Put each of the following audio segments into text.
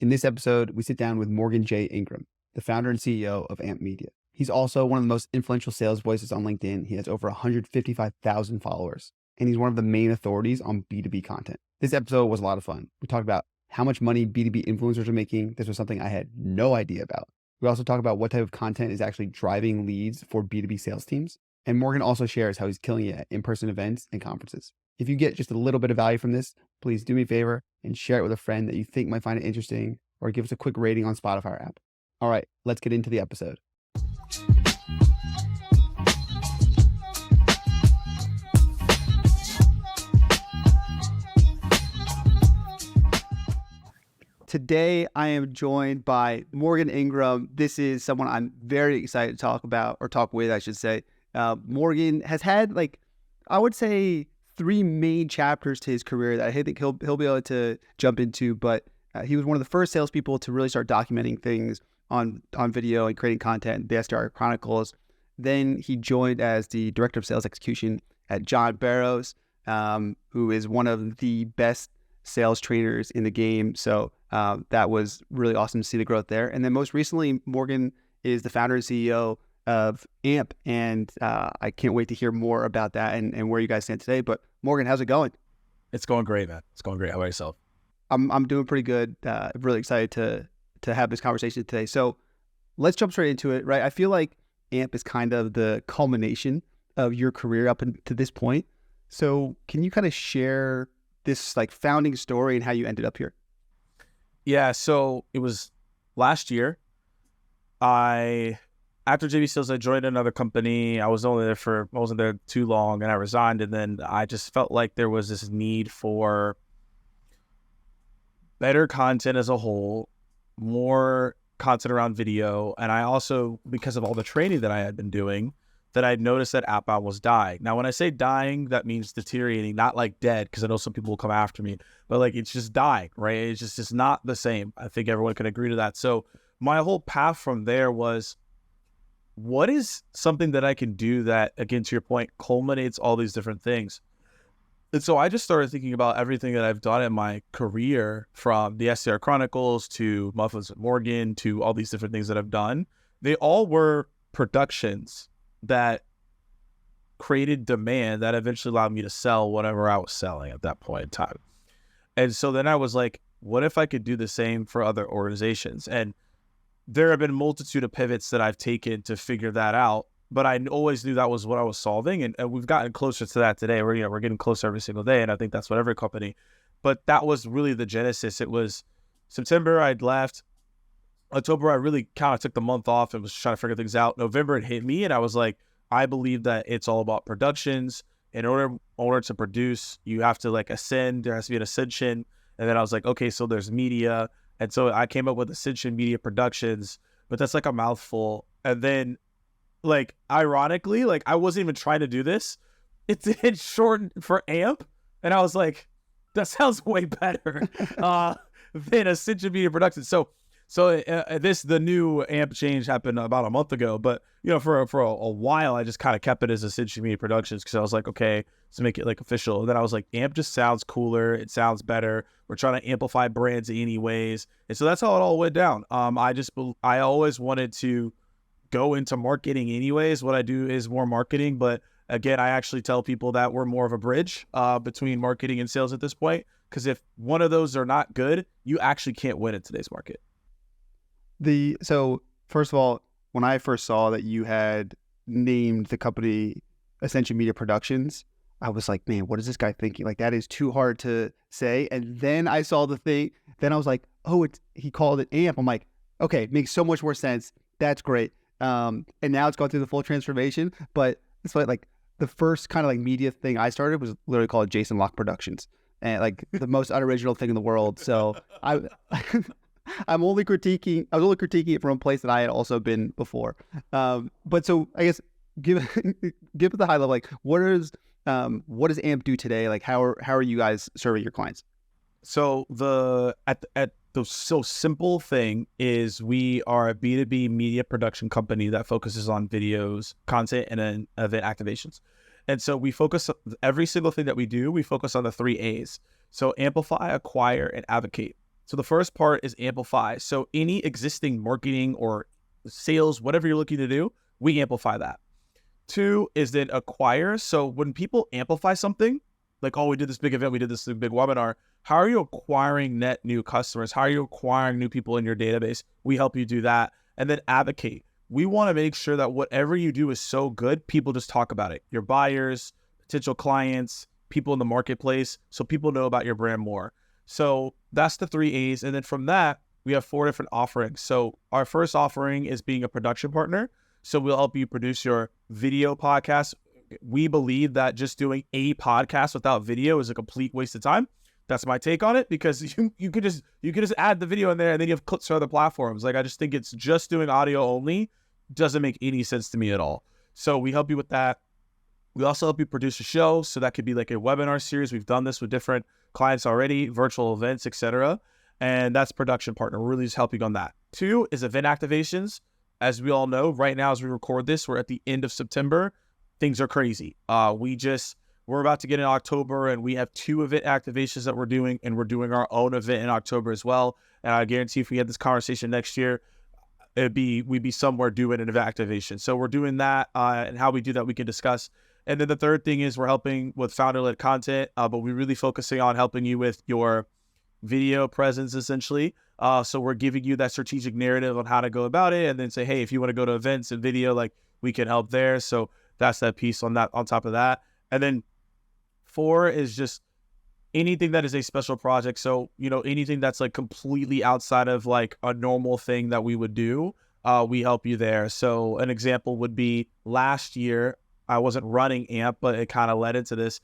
In this episode, we sit down with Morgan J. Ingram, the founder and CEO of AMP Media. He's also one of the most influential sales voices on LinkedIn. He has over 155,000 followers, and he's one of the main authorities on B2B content. This episode was a lot of fun. We talked about how much money B2B influencers are making. This was something I had no idea about. We also talk about what type of content is actually driving leads for B2B sales teams. And Morgan also shares how he's killing it at in-person events and conferences. If you get just a little bit of value from this, please do me a favor and share it with a friend that you think might find it interesting, or give us a quick rating on Spotify app. All right, let's get into the episode. Today, I am joined by Morgan Ingram. This is someone I'm very excited to talk with, I should say. Morgan has had, I would say, three main chapters to his career that I think he'll be able to jump into. But he was one of the first salespeople to really start documenting things on video and creating content, the SDR Chronicles. Then he joined as the director of sales execution at John Barrows, who is one of the best sales trainers in the game. So that was really awesome to see the growth there. And then most recently, Morgan is the founder and CEO of AMP. And I can't wait to hear more about that and where you guys stand today. But Morgan, how's it going? It's going great, man. It's going great. How about yourself? I'm doing pretty good. Really excited to have this conversation today. So let's jump straight into it, right? I feel like AMP is kind of the culmination of your career up to this point. So can you kind of share this founding story and how you ended up here? Yeah, so it was last year. After JB Sales, I joined another company. I wasn't there too long, and I resigned. And then I just felt like there was this need for better content as a whole, more content around video. And I also, because of all the training that I had been doing, that I'd noticed that outbound was dying. Now, when I say dying, that means deteriorating, not like dead, because I know some people will come after me, but it's just dying, right? It's just not the same. I think everyone can agree to that. So my whole path from there was, what is something that I can do that, again, to your point, culminates all these different things? And so I just started thinking about everything that I've done in my career, from the SDR Chronicles to Muffins with Morgan to all these different things that I've done. They all were productions that created demand that eventually allowed me to sell whatever I was selling at that point in time. And so then I was like, what if I could do the same for other organizations? And there have been a multitude of pivots that I've taken to figure that out, but I always knew that was what I was solving. And we've gotten closer to that today. We're getting closer every single day. And I think that's what every company, but that was really the genesis. It was September, I'd left. October, I really kind of took the month off and was trying to figure things out. November, it hit me, and I was like, I believe that it's all about productions. In order to produce, you have to ascend. There has to be an ascension. And then I was like, okay, so there's media. And so I came up with Ascension Media Productions, but that's a mouthful. And then, ironically, I wasn't even trying to do this. It's shortened for AMP. And I was like, that sounds way better than Ascension Media Productions. So the new AMP change happened about a month ago, but for a while I just kind of kept it as Ascension Media Productions, because I was like, okay, to make it official. And then I was like, AMP just sounds cooler, it sounds better. We're trying to amplify brands anyways, and so that's how it all went down. I always wanted to go into marketing anyways. What I do is more marketing, but again, I actually tell people that we're more of a bridge between marketing and sales at this point, because if one of those are not good, you actually can't win in today's market. So first of all, when I first saw that you had named the company Ascension Media Productions, I was like, man, what is this guy thinking? That is too hard to say. And then I saw the thing. Then I was like, oh, he called it AMP. I'm like, okay, it makes so much more sense. That's great. And now it's gone through the full transformation. But it's the first kind of media thing I started was literally called Jason Locke Productions, and the most unoriginal thing in the world. So I was only critiquing it from a place that I had also been before. But so I guess give it the high level. What does AMP do today? How are you guys serving your clients? So the simple thing is, we are a B2B media production company that focuses on videos, content, and then event activations. And so we focus every single thing that we do. We focus on the 3 A's. So amplify, acquire, and advocate. So the first part is amplify. So any existing marketing or sales, whatever you're looking to do, we amplify that. 2 is then acquire. So when people amplify something, like, oh, we did this big event, we did this big webinar, how are you acquiring net new customers? How are you acquiring new people in your database? We help you do that. And then advocate. We want to make sure that whatever you do is so good, people just talk about it. Your buyers, potential clients, people in the marketplace, so people know about your brand more. So that's the 3 A's. And then from that, we have 4 different offerings. So our first offering is being a production partner. So we'll help you produce your video podcast. We believe that just doing a podcast without video is a complete waste of time. That's my take on it, because you could just add the video in there and then you have clips for other platforms. Like, I just think it's just doing audio only doesn't make any sense to me at all. So we help you with that. We also help you produce a show. So that could be like a webinar series. We've done this with different clients already, virtual events, etc. And that's production partner. We're really just helping on that. 2 is event activations. As we all know, right now as we record this, we're at the end of September. Things are crazy. We're about to get in October, and we have 2 event activations that we're doing, and we're doing our own event in October as well. And I guarantee if we had this conversation next year, we'd be somewhere doing an event activation. So we're doing that, and how we do that we can discuss. And then the third thing is we're helping with founder-led content, but we're really focusing on helping you with your video presence, essentially. So we're giving you that strategic narrative on how to go about it, and then say, hey, if you want to go to events and video, like, we can help there. So that's that piece on that, on top of that. And then 4 is just anything that is a special project. So, anything that's like completely outside of like a normal thing that we would do, we help you there. So an example would be last year, I wasn't running AMP, but it kind of led into this.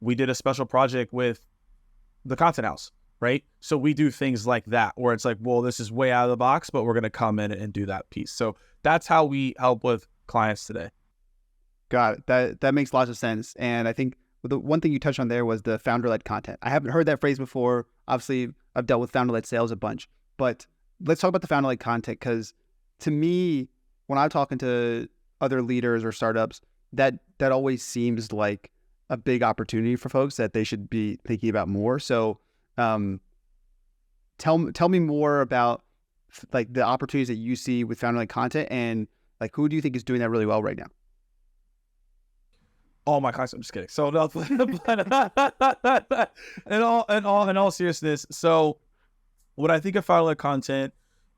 We did a special project with the Content House, right? So we do things like that, where it's like, well, this is way out of the box, but we're going to come in and do that piece. So that's how we help with clients today. Got it. That makes lots of sense. And I think the one thing you touched on there was the founder-led content. I haven't heard that phrase before. Obviously, I've dealt with founder-led sales a bunch, but let's talk about the founder-led content, because to me, when I'm talking to other leaders or startups, that always seems like a big opportunity for folks that they should be thinking about more. So tell me more about like the opportunities that you see with founder-led content, and like, who do you think is doing that really well right now? All my clients, I'm just kidding. So no, in all seriousness, so when I think of founder-led content,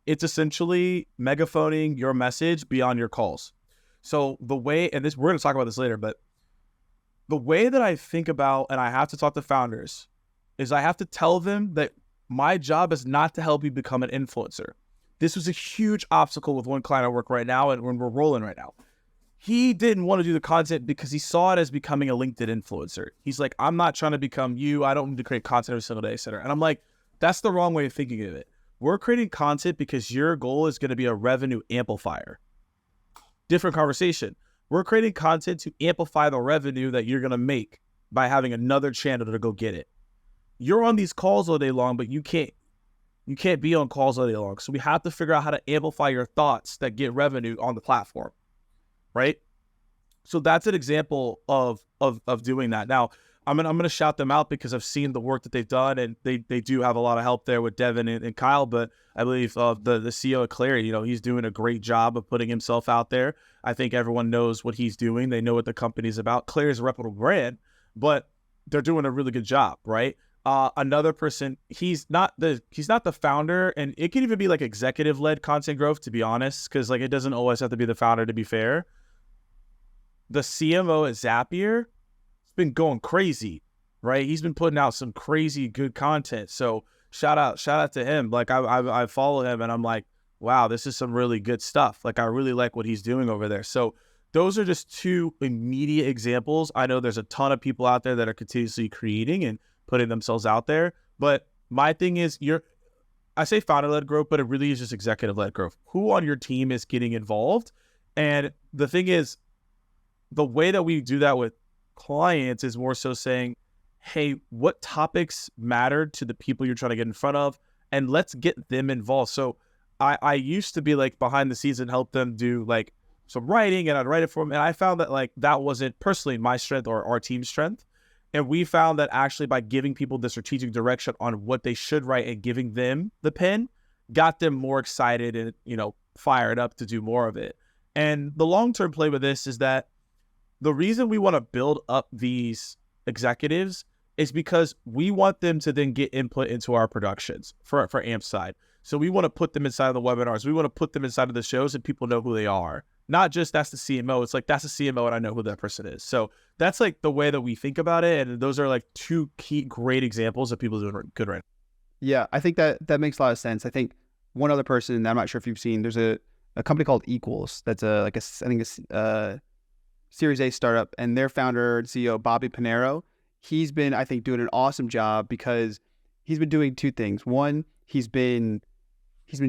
it's essentially megaphoning your message beyond your calls. So the way, and this, we're going to talk about this later, but the way that I think about, and I have to talk to founders, is I have to tell them that my job is not to help you become an influencer. This was a huge obstacle with one client I work right now, and when we're rolling right now. He didn't want to do the content because he saw it as becoming a LinkedIn influencer. He's like, I'm not trying to become you. I don't need to create content every single day, et cetera. And I'm like, that's the wrong way of thinking of it. We're creating content because your goal is going to be a revenue amplifier. Different conversation. We're creating content to amplify the revenue that you're going to make by having another channel to go get it. You're on these calls all day long, but you can't be on calls all day long. So we have to figure out how to amplify your thoughts that get revenue on the platform. Right? So that's an example of doing that. Now, I'm gonna shout them out because I've seen the work that they've done, and they do have a lot of help there with Devin and Kyle. But I believe the CEO of Clarity, he's doing a great job of putting himself out there. I think everyone knows what he's doing. They know what the company's about. Clarity is a reputable brand, but they're doing a really good job, right? Another person, he's not the founder, and it can even be like executive led content growth, to be honest, because like it doesn't always have to be the founder, to be fair. The CMO at Zapier has been going crazy, right? He's been putting out some crazy good content. So shout out to him. Like I follow him, and I'm like, wow, this is some really good stuff. Like I really like what he's doing over there. So those are just 2 immediate examples. I know there's a ton of people out there that are continuously creating and putting themselves out there. But my thing is, I say founder-led growth, but it really is just executive-led growth. Who on your team is getting involved? And the thing is, the way that we do that with clients is more so saying, hey, what topics matter to the people you're trying to get in front of? And let's get them involved. So I used to be like behind the scenes and help them do like some writing, and I'd write it for them. And I found that like that wasn't personally my strength or our team's strength. And we found that actually by giving people the strategic direction on what they should write and giving them the pen got them more excited and, fired up to do more of it. And the long-term play with this is that the reason we want to build up these executives is because we want them to then get input into our productions for AMP side. So we want to put them inside of the webinars. We want to put them inside of the shows and people know who they are. Not just that's the CMO. It's like, that's the CMO and I know who that person is. So that's like the way that we think about it. And those are like two key great examples of people doing good right now. Yeah, I think that makes a lot of sense. I think one other person, I'm not sure if you've seen, there's a company called Equals. That's I think a Series A startup, and their founder and CEO, Bobby Pinero, he's been, I think, doing an awesome job because he's been doing two things. One, he's been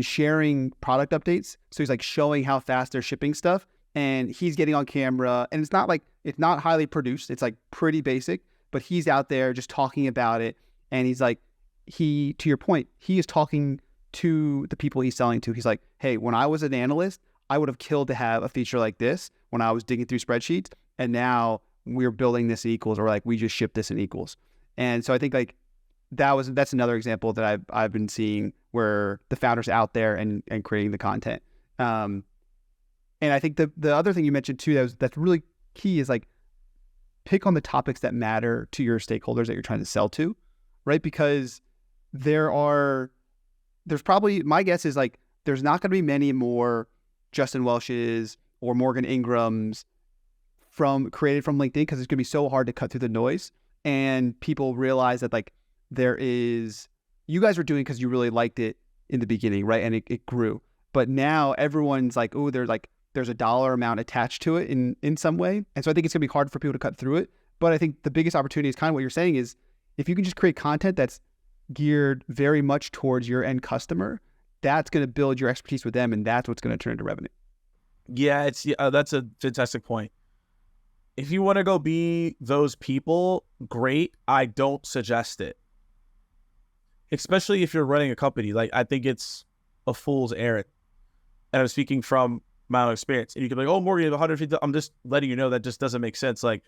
sharing product updates. So he's like showing how fast they're shipping stuff, and he's getting on camera, and it's not highly produced. It's like pretty basic, but he's out there just talking about it. And he's like, to your point, he is talking to the people he's selling to. He's like, hey, when I was an analyst, I would have killed to have a feature like this when I was digging through spreadsheets. And now we're building this in Equals, or like we just shipped this in Equals. And so I think like that's another example that I've been seeing where the founder's out there and creating the content. And I think the other thing you mentioned too that's really key is like pick on the topics that matter to your stakeholders that you're trying to sell to, right? Because there's probably, my guess is like there's not going to be many more Justin Welsh's or Morgan Ingram's created from LinkedIn, because it's going to be so hard to cut through the noise. And people realize that like you guys were doing because you really liked it in the beginning, right? And it grew. But now everyone's like, oh, there's a dollar amount attached to it in some way. And so I think it's going to be hard for people to cut through it. But I think the biggest opportunity is kind of what you're saying is if you can just create content that's geared very much towards your end customer, that's going to build your expertise with them, and that's what's going to turn into revenue. Yeah, that's a fantastic point. If you want to go be those people, great. I don't suggest it. Especially if you're running a company. Like, I think it's a fool's errand. And I'm speaking from my own experience. And you can be like, oh, Morgan, you have 150. I'm just letting you know that just doesn't make sense. Like,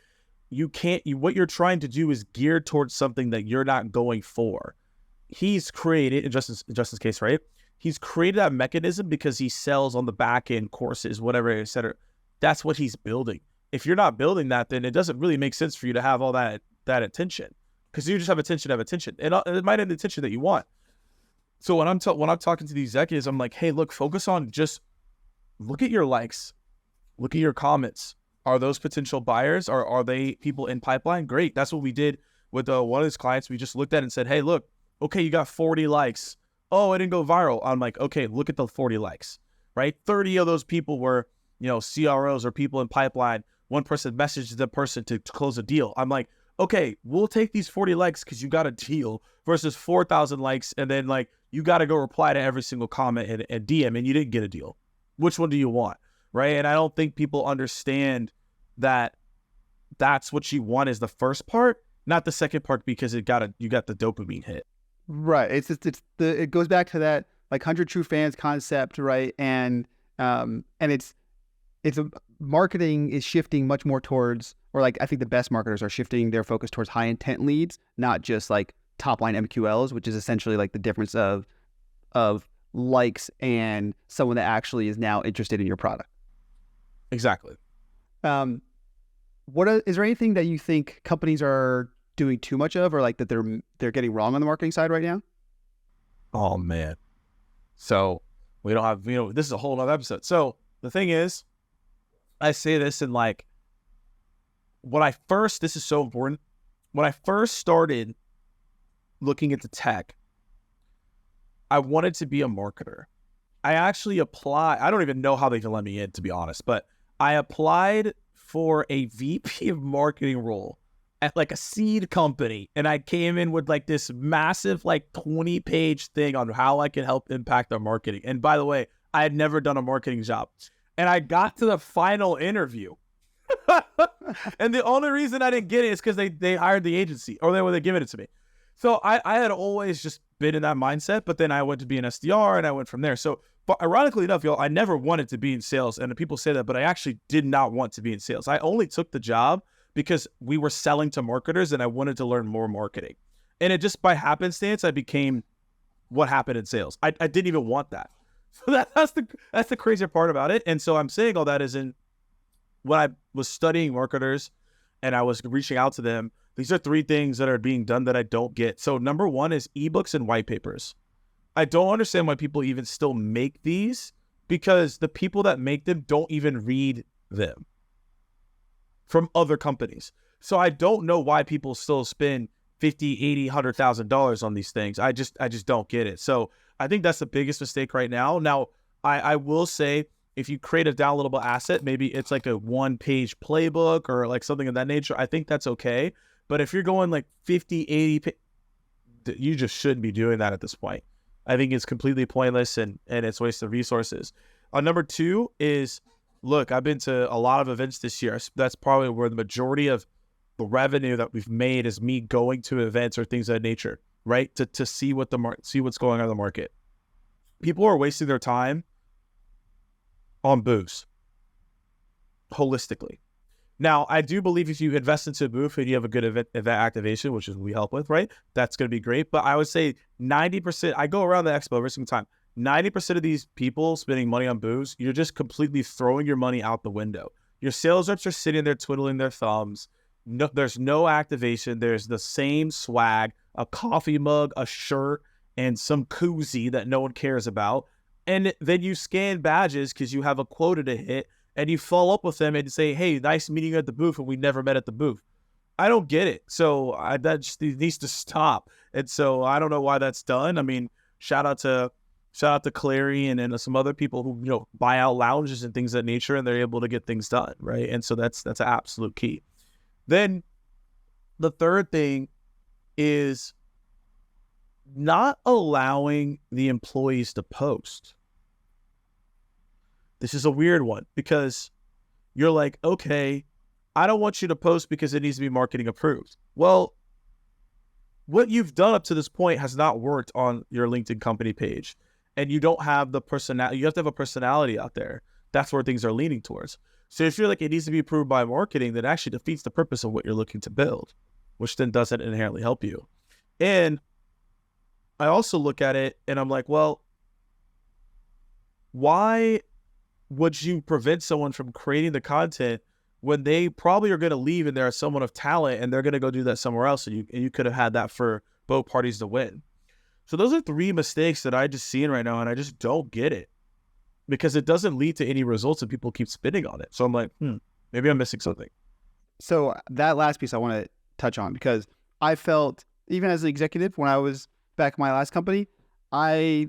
what you're trying to do is geared towards something that you're not going for. He's created, in Justin's case, right? He's created that mechanism because he sells on the back end courses, whatever, et cetera. That's what he's building. If you're not building that, then it doesn't really make sense for you to have all that attention, because you just have attention, and it might have the attention that you want. So when I'm talking to the executives, I'm like, hey, look, focus on just look at your likes, look at your comments. Are those potential buyers? Are they people in pipeline? Great. That's what we did with one of his clients. We just looked at it and said, hey, look, okay, you got 40 likes. Oh, it didn't go viral. I'm like, okay, look at the 40 likes, right? 30 of those people were, CROs or people in pipeline. One person messaged the person to close a deal. I'm like, okay, we'll take these 40 likes because you got a deal versus 4,000 likes. And then like, you got to go reply to every single comment and DM and you didn't get a deal. Which one do you want? Right. And I don't think people understand that that's what you want is the first part, not the second part, because you got the dopamine hit. Right. It goes back to that like 100 True Fans concept, right? And marketing is shifting much more towards, or like I think the best marketers are shifting their focus towards high intent leads, not just like top line MQLs, which is essentially like the difference of likes and someone that actually is now interested in your product. Exactly. Is there anything that you think companies are doing too much of, or like that they're getting wrong on the marketing side right now? Oh man. So we don't have, this is a whole nother episode. So the thing is, I say this in like, this is so important. When I first started looking at the tech, I wanted to be a marketer. I actually applied. I don't even know how they can let me in, to be honest, but I applied for a VP of marketing role at like a seed company. And I came in with like this massive, like 20-page thing on how I can help impact their marketing. And by the way, I had never done a marketing job. And I got to the final interview. And the only reason I didn't get it is because they hired the agency, or they were giving it to me. So I had always just been in that mindset, but then I went to be an SDR and I went from there. So, but ironically enough, y'all, I never wanted to be in sales. And people say that, but I actually did not want to be in sales. I only took the job because we were selling to marketers and I wanted to learn more marketing. And it just by happenstance, I became what happened in sales. I didn't even want that. So that's the crazier part about it. And so I'm saying all that is in when I was studying marketers and I was reaching out to them, these are 3 things that are being done that I don't get. So number 1 is ebooks and white papers. I don't understand why people even still make these, because the people that make them don't even read them from other companies. So I don't know why people still spend $50, $80, $100,000 on these things. I just don't get it. So I think that's the biggest mistake right now. Now, I will say, if you create a downloadable asset, maybe it's like a 1-page playbook or like something of that nature, I think that's okay. But if you're going like 50, 80, you just shouldn't be doing that at this point. I think it's completely pointless and it's a waste of resources. Number 2 is, look, I've been to a lot of events this year. That's probably where the majority of the revenue that we've made is me going to events or things of that nature, right? To see what see what's going on in the market. People are wasting their time on booths holistically. Now, I do believe if you invest into a booth and you have a good event activation, which is what we help with, right? That's going to be great. But I would say 90%, I go around the expo every single time. 90% of these people spending money on booths, you're just completely throwing your money out the window. Your sales reps are sitting there twiddling their thumbs. No, there's no activation. There's the same swag, a coffee mug, a shirt, and some koozie that no one cares about. And then you scan badges because you have a quota to hit, and you follow up with them and say, hey, nice meeting you at the booth, and we never met at the booth. I don't get it. So that just needs to stop. And so I don't know why that's done. I mean, shout out to Clary and some other people who, buy out lounges and things of that nature, and they're able to get things done, right? And so that's an absolute key. Then the third thing is not allowing the employees to post. This is a weird one because you're like, okay, I don't want you to post because it needs to be marketing approved. Well, what you've done up to this point has not worked on your LinkedIn company page, and you don't have the personality. You have to have a personality out there. That's where things are leaning towards. So if you're like, it needs to be approved by marketing, that actually defeats the purpose of what you're looking to build, which then doesn't inherently help you. And I also look at it and I'm like, well, why would you prevent someone from creating the content when they probably are going to leave and they're someone of talent and they're going to go do that somewhere else, and you could have had that for both parties to win? So those are 3 mistakes that I just see right now, and I just don't get it because it doesn't lead to any results and people keep spinning on it. So I'm like, maybe I'm missing something. So that last piece I want to touch on, because I felt, even as an executive, when I was back in my last company, I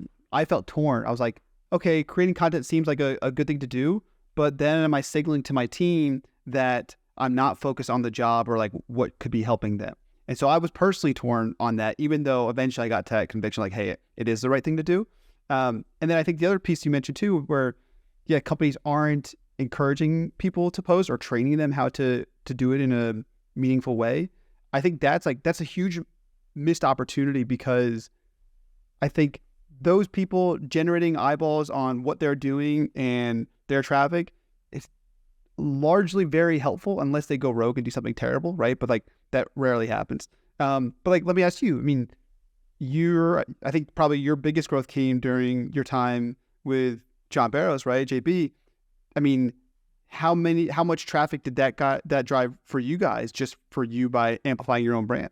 felt torn. I was like, okay, creating content seems like a good thing to do, but then am I signaling to my team that I'm not focused on the job or like what could be helping them? And so I was personally torn on that, even though eventually I got to that conviction, like, hey, it is the right thing to do. And then I think the other piece you mentioned too, where companies aren't encouraging people to post or training them how to do it in a meaningful way. I think that's a huge missed opportunity, because I think those people generating eyeballs on what they're doing and their traffic is largely very helpful unless they go rogue and do something terrible, right? But like that rarely happens. But like, let me ask you, I mean, I think probably your biggest growth came during your time with John Barrows, right? JB. I mean, how much traffic did that drive for you guys, just for you by amplifying your own brand?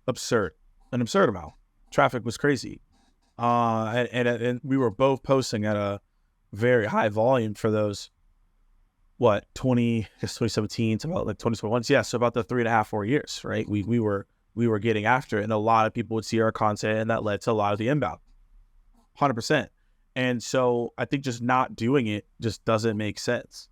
An absurd amount. Traffic was crazy. And we were both posting at a very high volume for those, 2017 to about like 2021. Yeah. So about the 3.5, 4 years, right? We were getting after it, and a lot of people would see our content, and that led to a lot of the inbound, 100%. And so I think just not doing it just doesn't make sense.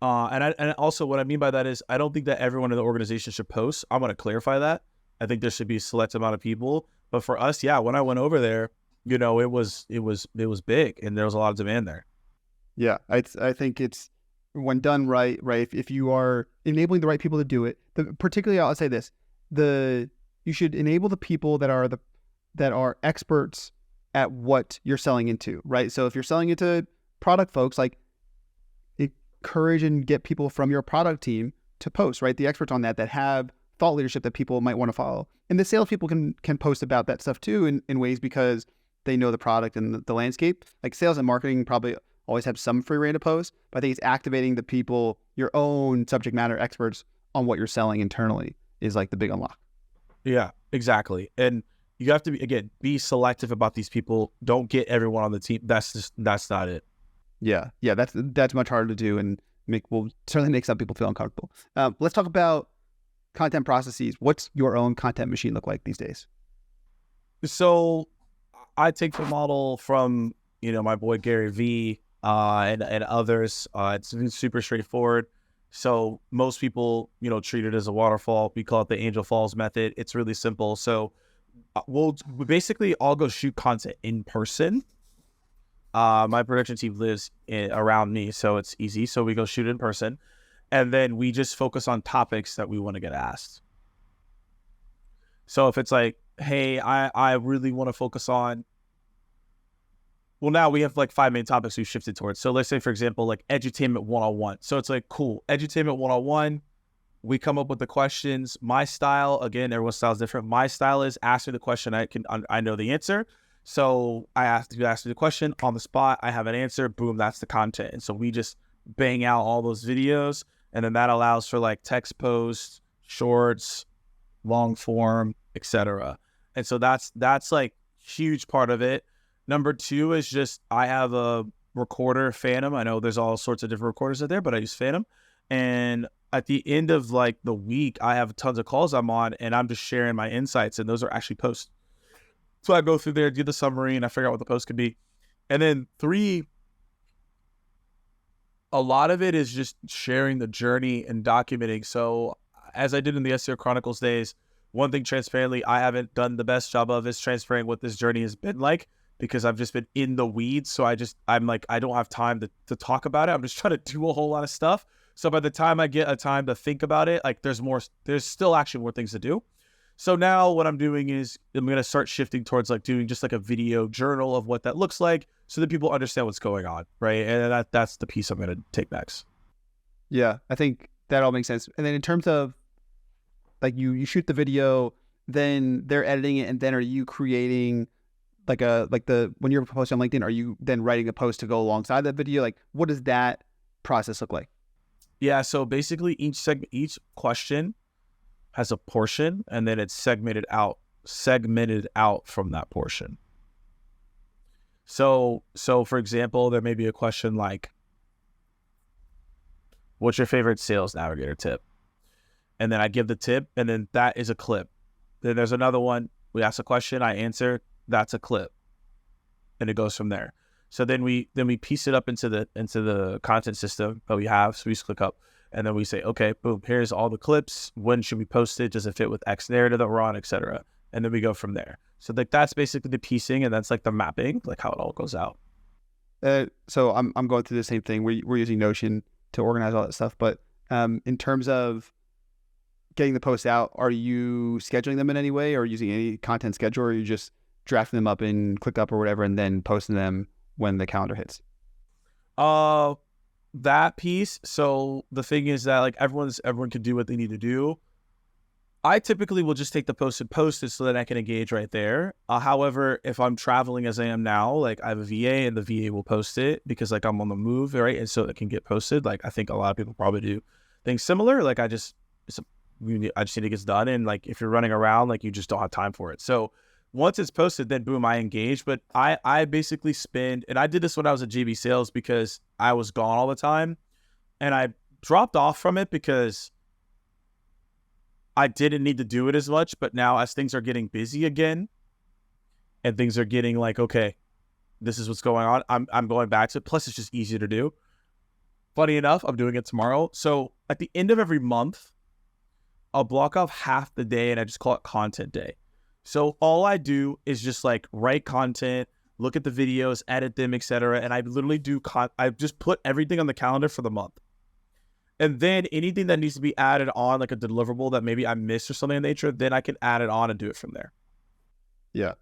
And also what I mean by that is I don't think that everyone in the organization should post. I'm going to clarify that. I think there should be a select amount of people. But for us, when I went over there, it was big, and there was a lot of demand there. Yeah, I think it's, when done right, if you are enabling the right people to do it, particularly I'll say this, you should enable the people that are experts at what you're selling into, right? So if you're selling into product folks, like, encourage and get people from your product team to post, right? The experts on that have thought leadership that people might want to follow. And the salespeople can post about that stuff too in ways because they know the product and the landscape. Like sales and marketing probably always have some free reign to post, but I think it's activating the people, your own subject matter experts on what you're selling internally is like the big unlock. Yeah, exactly. And you have to be selective about these people. Don't get everyone on the team. That's not it. Yeah, that's much harder to do and will certainly make some people feel uncomfortable. Let's talk about content processes. What's your own content machine look like these days? So I take the model from, my boy Gary V and others. It's super straightforward. So most people, treat it as a waterfall. We call it the Angel Falls method. It's really simple. So we basically all go shoot content in person. My production team lives around me, so it's easy. So we go shoot in person, and then we just focus on topics that we want to get asked. So if it's like, hey, I really want to focus on, well, now we have like 5 main topics we've shifted towards. So let's say, for example, like edutainment 101. So it's like, cool, edutainment 101. We come up with the questions. My style, again, everyone's style is different. My style is ask me the question. I know the answer. So I ask me the question on the spot. I have an answer. Boom, that's the content. And so we just bang out all those videos, and then that allows for like text posts, shorts, long form, etc. And so that's like huge part of it. Number 2 is just I have a recorder, Phantom. I know there's all sorts of different recorders out there, but I use Phantom. And at the end of like the week, I have tons of calls I'm on, and I'm just sharing my insights, and those are actually posts. So I go through there, do the summary, and I figure out what the post could be. And then 3, a lot of it is just sharing the journey and documenting. So as I did in the SEO Chronicles days, one thing transparently I haven't done the best job of is transferring what this journey has been like, because I've just been in the weeds. So I'm like, I don't have time to talk about it. I'm just trying to do a whole lot of stuff. So by the time I get a time to think about it, like there's still actually more things to do. So now what I'm doing is I'm going to start shifting towards like doing just like a video journal of what that looks like so that people understand what's going on, right? And that's the piece I'm going to take next. Yeah, I think that all makes sense. And then in terms of like you shoot the video, then they're editing it, and then are you creating when you're posting on LinkedIn, are you then writing a post to go alongside that video? Like what does that process look like? Yeah, so basically each question has a portion, and then it's segmented out from that portion. So for example, there may be a question like, what's your favorite sales navigator tip? And then I give the tip, and then that is a clip. Then there's another one. We ask a question, I answer, that's a clip. And it goes from there. So then we piece it up into the content system that we have. So we just click up, and then we say, okay, boom, here's all the clips. When should we post it? Does it fit with X narrative that we're on, etc.? And then we go from there. So like that's basically the piecing, and that's like the mapping, like how it all goes out. So I'm going through the same thing. We're using Notion to organize all that stuff. But in terms of getting the posts out, are you scheduling them in any way, or using any content schedule, or are you just drafting them up in ClickUp or whatever and then posting them when the calendar hits? That piece. So the thing is that like everyone can do what they need to do. I typically will just take the post and post it so that I can engage right there. However, if I'm traveling as I am now, like I have a VA, and the VA will post it because like I'm on the move, right? And so it can get posted. Like I think a lot of people probably do things similar. Like I just need to get done. And like if you're running around, like you just don't have time for it. So once it's posted, then boom, I engage. But I basically spend, and I did this when I was at JB Sales because I was gone all the time, and I dropped off from it because I didn't need to do it as much. But now as things are getting busy again, and things are getting like, okay, this is what's going on, I'm going back to it. Plus it's just easier to do. Funny enough, I'm doing it tomorrow. So at the end of every month, I'll block off half the day, and I just call it content day. So all I do is just like write content, look at the videos, edit them, etc. And I literally I just put everything on the calendar for the month. And then anything that needs to be added on, like a deliverable that maybe I missed or something of nature, then I can add it on and do it from there. Yeah.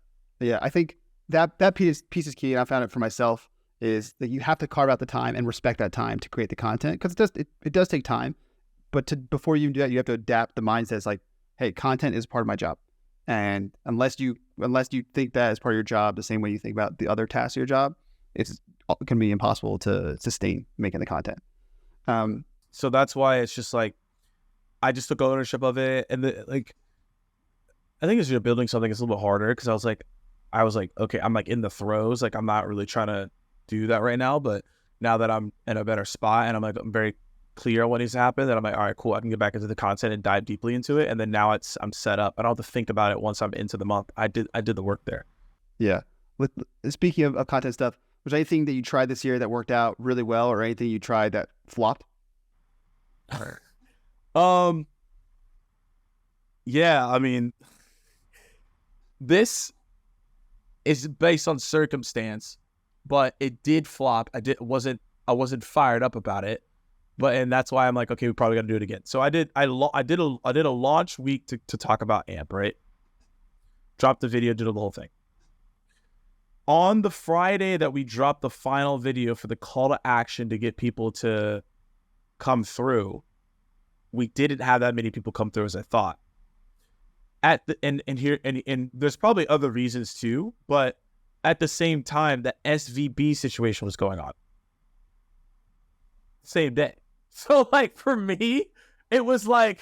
I think that piece is key, and I found it for myself, is that you have to carve out the time and respect that time to create the content, because it does take time. but before you do that, you have to adapt the mindset. It's like, hey, content is part of my job. And unless you think that as part of your job, the same way you think about the other tasks of your job, it's going to be impossible to sustain making the content. So that's why it's just like, I just took ownership of it. And I think as you're building something, it's a little bit harder because I was like, okay, I'm like in the throes. Like I'm not really trying to do that right now. But now that I'm in a better spot and I'm very clear on what needs to happen, then I'm like, all right, cool. I can get back into the content and dive deeply into it. And then now I'm set up. I don't have to think about it once I'm into the month. I did the work there. Yeah. Speaking of content stuff, was there anything that you tried this year that worked out really well, or anything you tried that flopped? Yeah, I mean, this is based on circumstance, but it did flop. I wasn't fired up about it, and that's why I'm like, okay, we probably got to do it again. So I did a launch week to talk about AMP, right? Dropped the video, did the whole thing. On the Friday that we dropped the final video for the call to action to get people to come through, we didn't have that many people come through as I thought. And there's probably other reasons too, but at the same time, the SVB situation was going on. Same day. So like for me, it was like,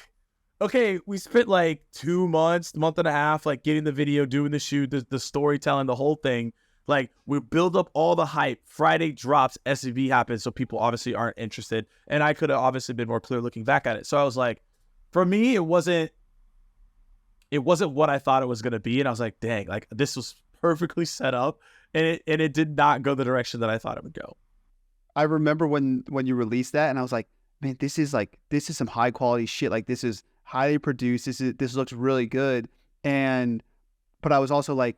okay, we spent like 2 months, month and a half, like getting the video, doing the shoot, the storytelling, the whole thing. Like we build up all the hype. Friday drops, SVB happens, so people obviously aren't interested. And I could have obviously been more clear looking back at it. So I was like, for me, it wasn't what I thought it was going to be. And I was like, dang, like this was perfectly set up, and it did not go the direction that I thought it would go. I remember when you released that, and I was like, man, this is some high quality shit. Like this is highly produced. This looks really good. But I was also like,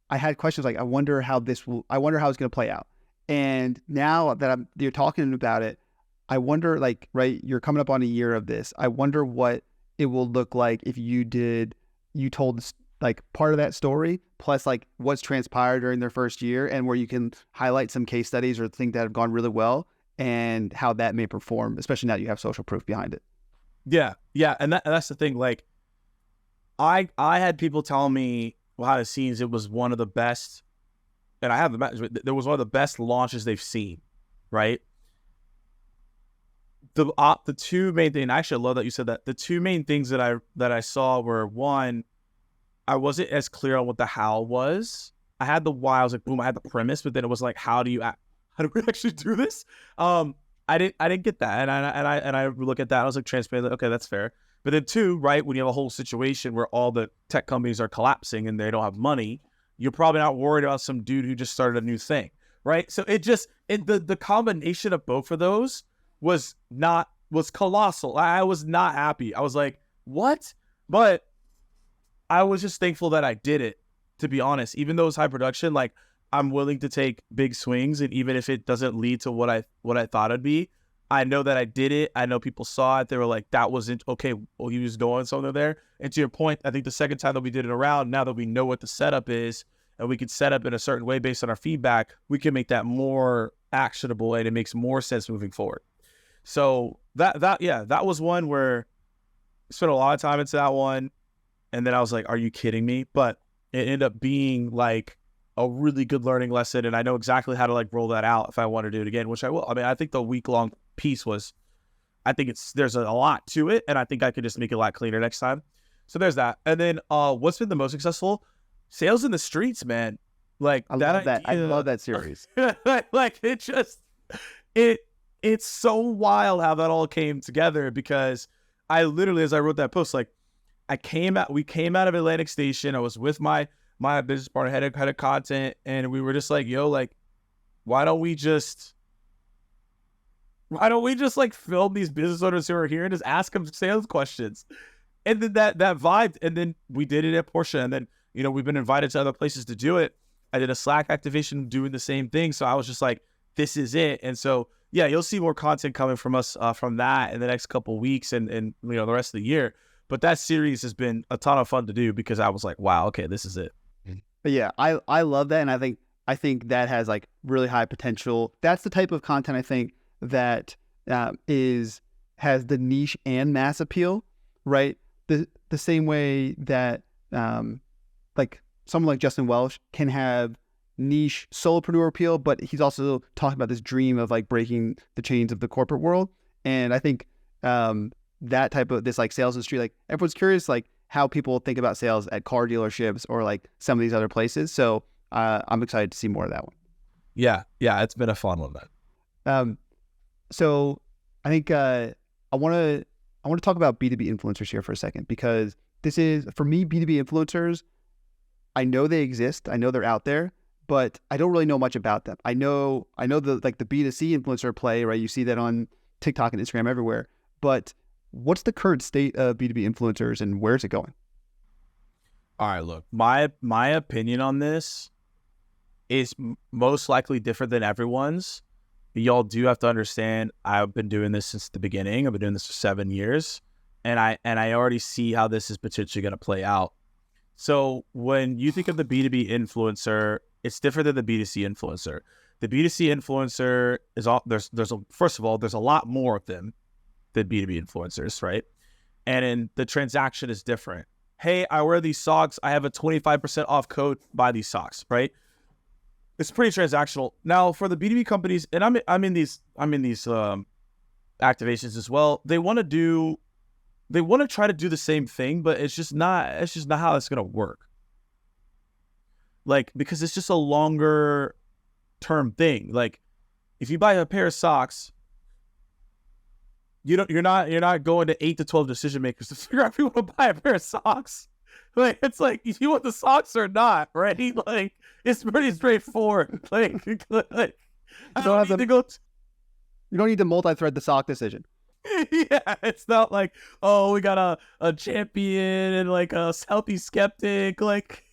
I had questions like, I wonder how it's going to play out. And now that you're talking about it, I wonder, like, right, you're coming up on a year of this. I wonder what it will look like if you told like part of that story plus like what's transpired during their first year, and where you can highlight some case studies or things that have gone really well and how that may perform, especially now that you have social proof behind it. Yeah. And that's the thing. Like I had people tell me behind the scenes, it was one of the best, and I have there was one of the best launches they've seen, right? The two main things, actually I love that you said that. The two main things that I saw were, one, I wasn't as clear on what the how was. I had the why, I was like, boom, I had the premise, but then it was like, how do we actually do this? I didn't get that, and I look at that, I was like, transparent, like, okay, that's fair. But then two, right, when you have a whole situation where all the tech companies are collapsing and they don't have money, you're probably not worried about some dude who just started a new thing, right? So the combination of both of those was colossal. I was not happy. I was like, what? But I was just thankful that I did it, to be honest. Even though it's high production, like I'm willing to take big swings, and even if it doesn't lead to what I thought it'd be, I know that I did it. I know people saw it. They were like, that wasn't okay. Well, he was doing something there. And to your point, I think the second time that we did it around, now that we know what the setup is and we could set up in a certain way based on our feedback, we can make that more actionable and it makes more sense moving forward. So that was one where I spent a lot of time into that one. And then I was like, are you kidding me? But it ended up being like a really good learning lesson. And I know exactly how to like roll that out if I want to do it again, which I will. I mean, I think the week-long piece was, I think there's a lot to it, and I think I could just make it a lot cleaner next time. So there's that. And then what's been the most successful? Sales in the streets, man. Like I love that. I love that series. Like it's so wild how that all came together, because I literally, as I wrote that post, like we came out of Atlantic Station. I was with my business partner, head of content, and we were just like, yo, like, why don't we just like film these business owners who are here and just ask them sales questions? And then that vibed, and then we did it at Porsche, and then, you know, we've been invited to other places to do it. I did a Slack activation doing the same thing. So I was just like, this is it. And so, yeah, you'll see more content coming from us from that in the next couple of weeks and you know, the rest of the year. But that series has been a ton of fun to do, because I was like, wow, okay, this is it. But yeah, I love that. And I think that has like really high potential. That's the type of content I think that is has the niche and mass appeal, right? The same way that like someone like Justin Welsh can have niche solopreneur appeal, but he's also talking about this dream of like breaking the chains of the corporate world. And I think that type of this like sales industry, like everyone's curious like how people think about sales at car dealerships or like some of these other places. So I'm excited to see more of that one. Yeah, it's been a fun one, man. So I think I want to talk about B2B influencers here for a second, because this is, for me, B2B influencers, I know they exist, I know they're out there, but I don't really know much about them. I know the like the B2C influencer play, right? You see that on TikTok and Instagram everywhere. But what's the current state of B2B influencers and where's it going? All right, look, my opinion on this is most likely different than everyone's. Y'all do have to understand, I've been doing this since the beginning. I've been doing this for 7 years, and I already see how this is potentially going to play out. So when you think of the B2B influencer, it's different than the B2C influencer. The B2C influencer is first of all, there's a lot more of them than B2B influencers, right? And the transaction is different. Hey, I wear these socks. I have a 25% off code. Buy these socks, right? It's pretty transactional. Now for the B2B companies, and I'm in these activations as well. They want to try to do the same thing, but it's just not how it's gonna work. Like, because it's just a longer term thing. Like, if you buy a pair of socks, you're not going to 8 to 12 decision makers to figure out if you want to buy a pair of socks. Like, it's like, if you want the socks or not, right? Like, it's pretty straightforward. Like you don't need to multi-thread the sock decision. Yeah, it's not like, oh, we got a champion and like a healthy skeptic, like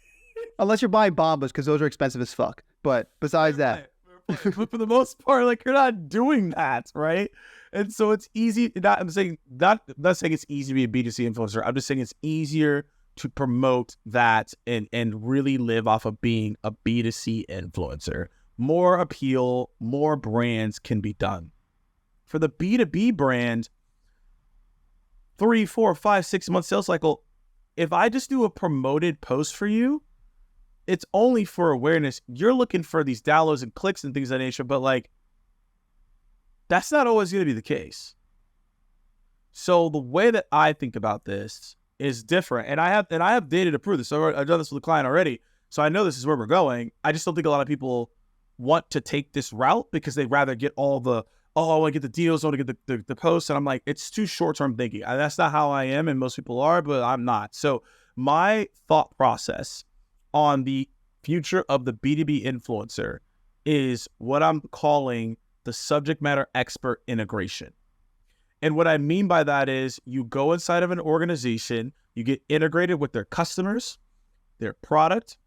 unless you're buying Bombas, because those are expensive as fuck. But besides that, but for the most part, like, you're not doing that, right? And so it's easy. I'm not saying it's easy to be a B2C influencer. I'm just saying it's easier to promote that and really live off of being a B2C influencer. More appeal, more brands can be done. For the B2B brand, 3, 4, 5, 6 month sales cycle, if I just do a promoted post for you, it's only for awareness. You're looking for these downloads and clicks and things of that nature, but like, that's not always going to be the case. So the way that I think about this is different, and I have data to prove this. So I've done this with a client already, so I know this is where we're going. I just don't think a lot of people want to take this route because they'd rather get all the, oh, I want to get the deals, I want to get the posts, and I'm like, it's too short-term thinking. And that's not how I am, and most people are, but I'm not. So my thought process on the future of the B2B influencer is what I'm calling the subject matter expert integration. And what I mean by that is, you go inside of an organization, you get integrated with their customers, their product,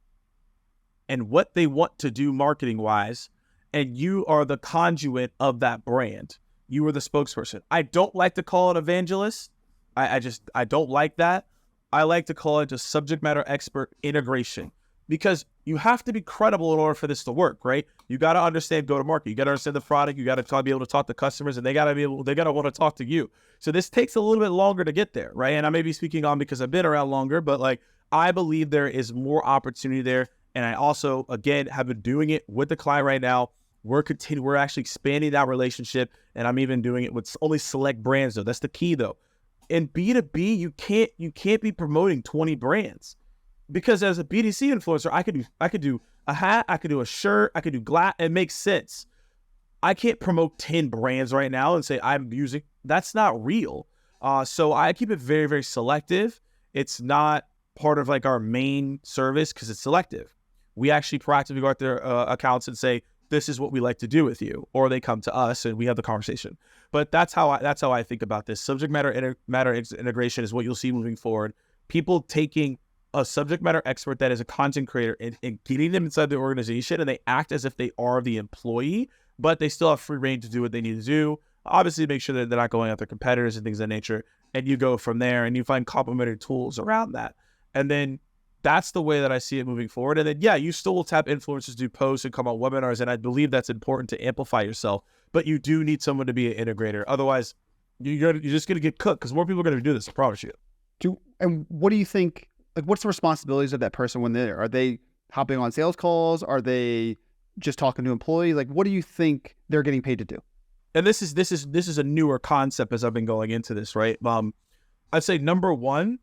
and what they want to do marketing-wise, and you are the conduit of that brand. You are the spokesperson. I don't like to call it evangelist. I don't like that. I like to call it just subject matter expert integration, because you have to be credible in order for this to work, right? You got to understand go-to-market. You got to understand the product. You got to be able to talk to customers, and they got to want to talk to you. So this takes a little bit longer to get there, right? And I may be speaking on because I've been around longer, but like, I believe there is more opportunity there. And I also, again, have been doing it with the client right now. We're actually expanding that relationship, and I'm even doing it with only select brands though. That's the key though. In B2B, you can't be promoting 20 brands. Because as a B2C influencer, I could do a hat, I could do a shirt, I could do glass. It makes sense. I can't promote 10 brands right now and say I'm using. That's not real. So I keep it very, very selective. It's not part of like our main service because it's selective. We actually proactively go out their accounts and say, this is what we like to do with you, or they come to us and we have the conversation. But that's how I think about this. Subject matter integration is what you'll see moving forward. People taking a subject matter expert that is a content creator and getting them inside the organization, and they act as if they are the employee, but they still have free reign to do what they need to do. Obviously, make sure that they're not going after competitors and things of that nature. And you go from there and you find complementary tools around that. And then that's the way that I see it moving forward. And then, yeah, you still will tap influencers to do posts and come on webinars. And I believe that's important to amplify yourself, but you do need someone to be an integrator. Otherwise, you're just going to get cooked because more people are going to do this, I promise you. And what do you think, like, what's the responsibilities of that person when they're there? Are they hopping on sales calls? Are they just talking to employees? Like, what do you think they're getting paid to do? And this is a newer concept as I've been going into this, right? I'd say number one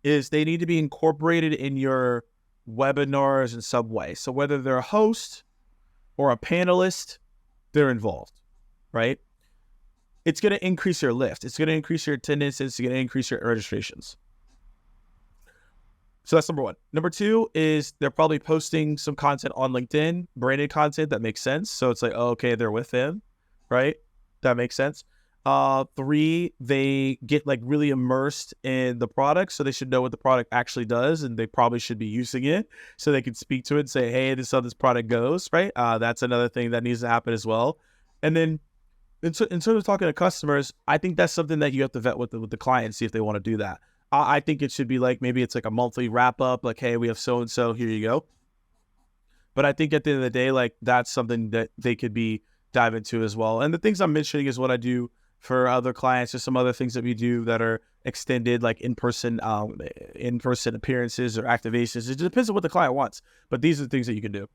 is they need to be incorporated in your webinars in some way. So whether they're a host or a panelist, they're involved, right? It's going to increase your lift. It's going to increase your attendance. It's going to increase your registrations. So that's number one. Number two is they're probably posting some content on LinkedIn, branded content that makes sense. So it's like, oh, okay, they're with them, right? That makes sense. Three, they get like really immersed in the product. So they should know what the product actually does, and they probably should be using it so they can speak to it and say, hey, this is how this product goes, right? That's another thing that needs to happen as well. And then in terms of talking to customers, I think that's something that you have to vet with the client and see if they want to do that. I think it should be like, maybe it's like a monthly wrap up, like, hey, we have so-and-so, here you go. But I think at the end of the day, like, that's something that they could be dive into as well. And the things I'm mentioning is what I do for other clients. There's some other things that we do that are extended, like in-person appearances or activations. It depends on what the client wants, but these are the things that you can do.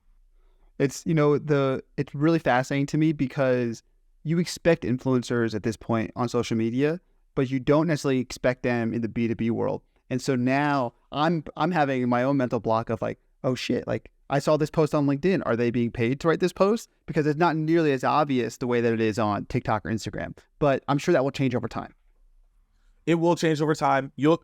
It's, it's really fascinating to me because you expect influencers at this point on social media, but you don't necessarily expect them in the B2B world. And so now I'm having my own mental block of like, oh shit, like I saw this post on LinkedIn. Are they being paid to write this post? Because it's not nearly as obvious the way that it is on TikTok or Instagram, but I'm sure that will change over time. It will change over time. The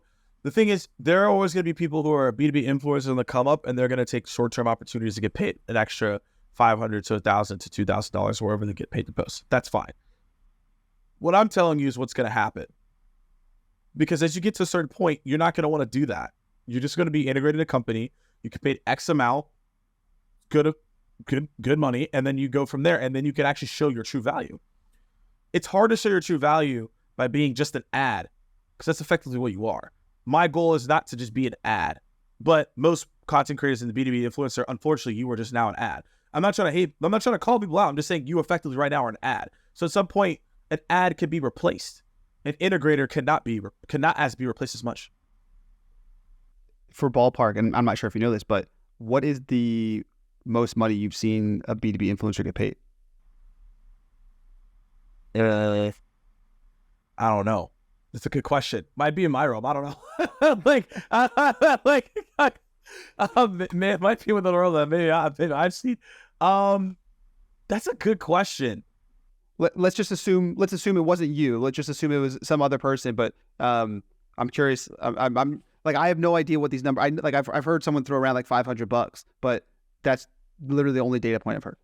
thing is, there are always going to be people who are B2B influencers on the come up, and they're going to take short-term opportunities to get paid an extra $500 to $1,000 to $2,000, wherever they get paid to post. That's fine. What I'm telling you is what's going to happen. Because as you get to a certain point, you're not going to want to do that. You're just going to be integrated in a company. You can pay X amount, good money, and then you go from there, and then you can actually show your true value. It's hard to show your true value by being just an ad, because that's effectively what you are. My goal is not to just be an ad, but most content creators in the B2B influencer, unfortunately, you are just now an ad. I'm not trying to hate. I'm not trying to call people out. I'm just saying you effectively right now are an ad. So at some point, an ad could be replaced. An integrator cannot be replaced as much. For ballpark, and I'm not sure if you know this, but what is the most money you've seen a B2B influencer get paid? I don't know. That's a good question. Might be in my realm. I don't know. Man, it might be within the realm that maybe I've seen. That's a good question. Let's assume it wasn't you. Let's just assume it was some other person. But I'm curious. I'm like, I have no idea what these numbers. I've heard someone throw around like $500, but that's literally the only data point I've heard.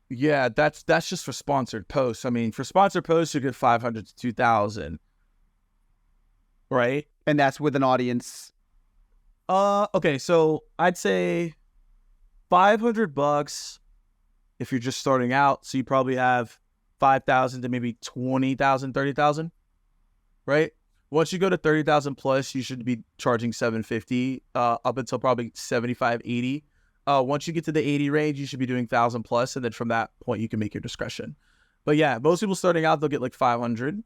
Yeah, that's just for sponsored posts. I mean, for sponsored posts, you get 500 to 2,000, right? And that's with an audience. Okay, so I'd say $500 if you're just starting out. So you probably have 5,000 to maybe 20,000, 30,000, right? Once you go to 30,000 plus, you should be charging $750 up until probably 75, 80. Once you get to the 80 range, you should be doing 1,000 plus, and then from that point, you can make your discretion. But yeah, most people starting out, they'll get like 500,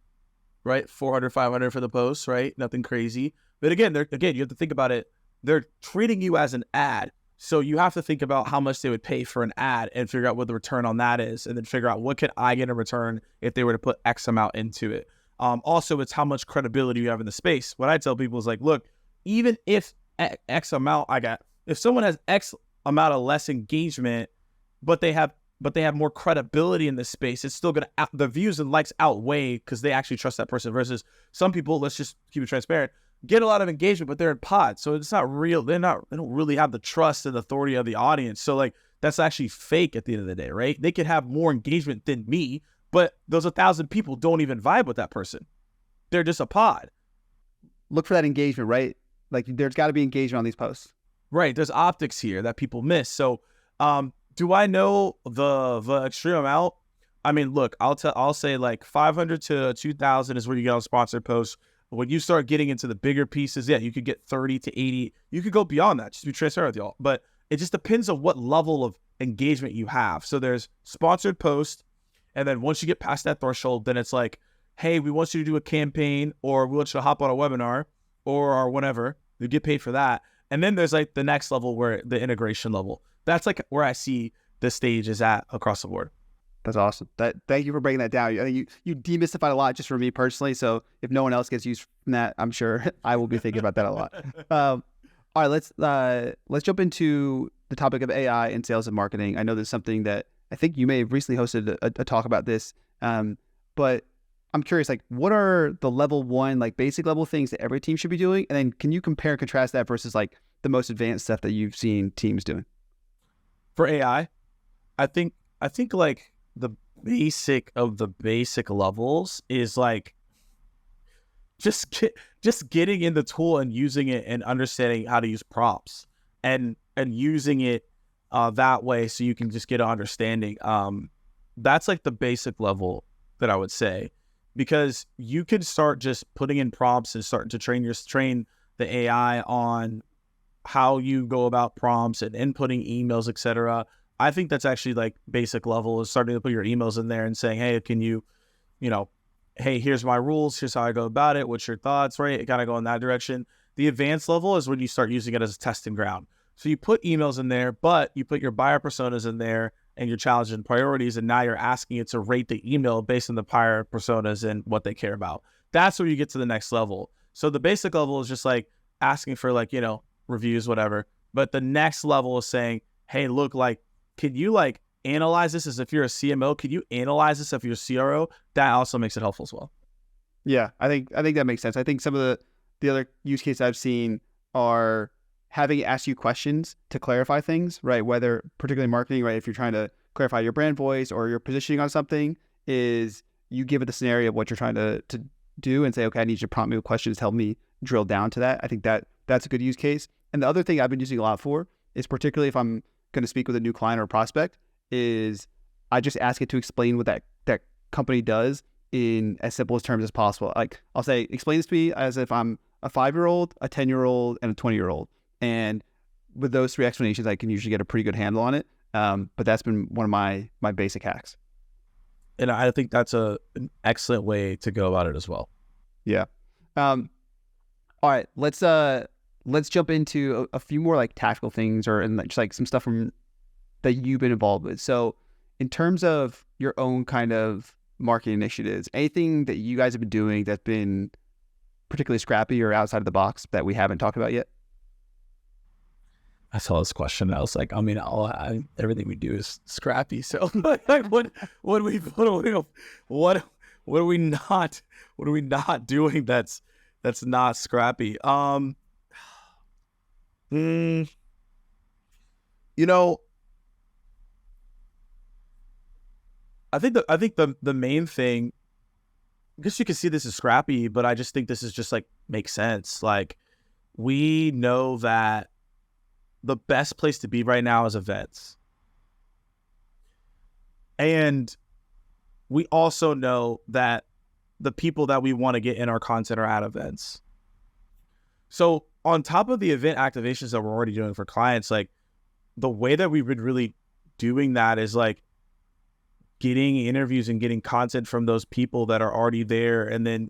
right? 400, 500 for the posts, right? Nothing crazy. But again, you have to think about it. They're treating you as an ad. So you have to think about how much they would pay for an ad and figure out what the return on that is, and then figure out what could I get in return if they were to put X amount into it. Also, it's how much credibility you have in the space. What I tell people is like, look, even if X amount if someone has X amount of less engagement, but they have more credibility in this space, it's still gonna the views and likes outweigh because they actually trust that person. Versus some people, let's just keep it transparent, get a lot of engagement, but they're in pods, so it's not real. They don't really have the trust and authority of the audience. So like that's actually fake at the end of the day, right? They could have more engagement than me, but those 1,000 people don't even vibe with that person. They're just a pod. Look for that engagement, right? Like there's got to be engagement on these posts. Right. There's optics here that people miss. So do I know the extreme amount? I mean, look, I'll say like 500 to 2,000 is where you get on sponsored posts. When you start getting into the bigger pieces, yeah, you could get 30 to 80. You could go beyond that, just to be transparent with y'all. But it just depends on what level of engagement you have. So there's sponsored post, and then once you get past that threshold, then it's like hey, we want you to do a campaign, or we want you to hop on a webinar or whatever. You get paid for that. And then there's like the next level where the integration level. That's like where I see the stage is at across the board. That's awesome. Thank you for breaking that down. I think you demystified a lot just for me personally. So if no one else gets used from that, I'm sure I will be thinking about that a lot. All right, let's jump into the topic of AI in sales and marketing. I know there's something that I think you may have recently hosted a talk about this, but I'm curious, like, what are the level one, like basic level things that every team should be doing? And then can you compare and contrast that versus like the most advanced stuff that you've seen teams doing? For AI, I think like the basic of the basic levels is like just getting in the tool and using it and understanding how to use prompts and using it that way, so you can just get an understanding. That's like the basic level that I would say, because you could start just putting in prompts and starting to train the AI on how you go about prompts and inputting emails, etc. I think that's actually like basic level, is starting to put your emails in there and saying, hey, can you hey, here's my rules, here's how I go about it, what's your thoughts, right? It kind of go in that direction. The advanced level is when you start using it as a testing ground. So you put emails in there, but you put your buyer personas in there and your challenges and priorities, and now you're asking it to rate the email based on the buyer personas and what they care about. That's where you get to the next level. So the basic level is just like asking for like, reviews, whatever. But the next level is saying, hey, look, like, can you like analyze this as if you're a CMO? Can you analyze this if you're a CRO? That also makes it helpful as well. Yeah, I think that makes sense. I think some of the other use cases I've seen are having it ask you questions to clarify things, right? Whether particularly marketing, right? If you're trying to clarify your brand voice or your positioning on something, is you give it the scenario of what you're trying to do and say, okay, I need you to prompt me with questions to help me drill down to that. I think that's a good use case. And the other thing I've been using a lot for is, particularly if I'm going to speak with a new client or a prospect, is I just ask it to explain what that company does in as simple as terms as possible. Like, I'll say, explain this to me as if I'm a 5-year-old, a 10-year-old, and a 20-year-old. And with those 3 explanations, I can usually get a pretty good handle on it. But that's been one of my basic hacks. And I think that's an excellent way to go about it as well. Yeah. All right, let's jump into a few more like tactical things, or and just like some stuff that you've been involved with. So in terms of your own kind of marketing initiatives, anything that you guys have been doing that's been particularly scrappy or outside of the box that we haven't talked about yet? I saw this question and I was like, I mean, everything we do is scrappy. So like, what are we not doing that's not scrappy? I think the main thing, I guess you can see this as scrappy, but I just think this is just like makes sense. Like, we know that the best place to be right now is events. And we also know that the people that we want to get in our content are at events. So on top of the event activations that we're already doing for clients, like the way that we've been really doing that is like getting interviews and getting content from those people that are already there, and then